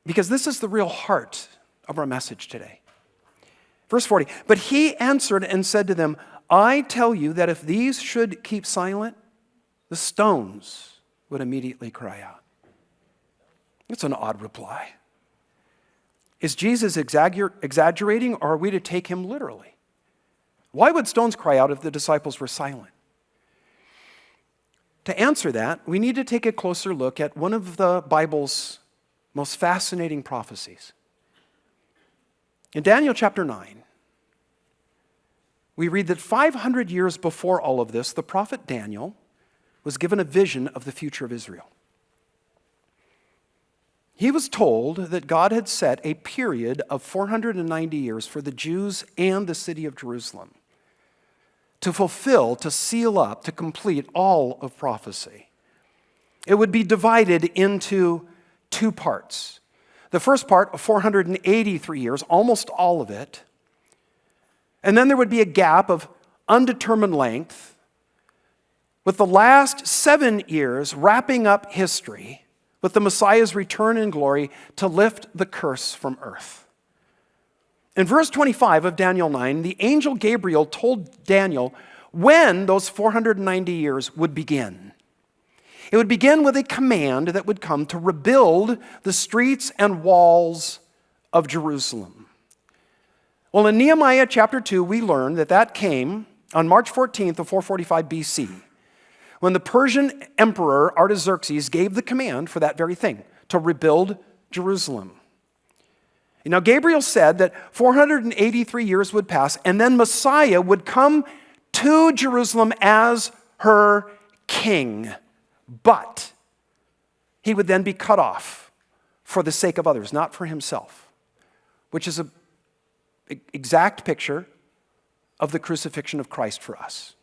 Because this is the real heart of our message today. Verse 40, but he answered and said to them, I tell you that if these should keep silent, the stones would immediately cry out. It's an odd reply. Is Jesus exaggerating, or are we to take him literally? Why would stones cry out if the disciples were silent? To answer that, we need to take a closer look at one of the Bible's most fascinating prophecies. In Daniel chapter 9, we read that 500 years before all of this, the prophet Daniel was given a vision of the future of Israel. He was told that God had set a period of 490 years for the Jews and the city of Jerusalem to fulfill, to seal up, to complete all of prophecy. It would be divided into two parts. The first part of 483 years, almost all of it. And then there would be a gap of undetermined length, with the last 7 years wrapping up history with the Messiah's return in glory to lift the curse from earth. In verse 25 of Daniel 9, the angel Gabriel told Daniel when those 490 years would begin. It would begin with a command that would come to rebuild the streets and walls of Jerusalem. Well, in Nehemiah chapter 2, we learn that came on March 14th of 445 BC, when the Persian emperor Artaxerxes gave the command for that very thing, to rebuild Jerusalem. Now, Gabriel said that 483 years would pass, and then Messiah would come to Jerusalem as her king. But he would then be cut off for the sake of others, not for himself, which is an exact picture of the crucifixion of Christ for us.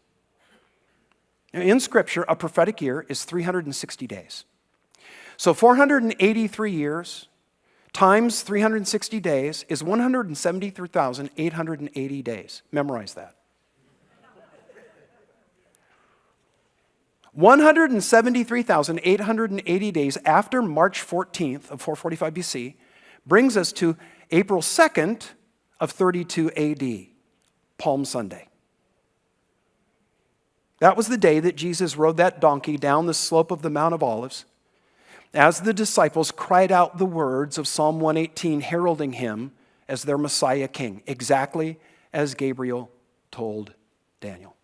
In Scripture, a prophetic year is 360 days. So 483 years times 360 days is 173,880 days. Memorize that. 173,880 days after March 14th of 445 BC brings us to April 2nd of 32 AD, Palm Sunday. That was the day that Jesus rode that donkey down the slope of the Mount of Olives as the disciples cried out the words of Psalm 118, heralding him as their Messiah King, exactly as Gabriel told Daniel.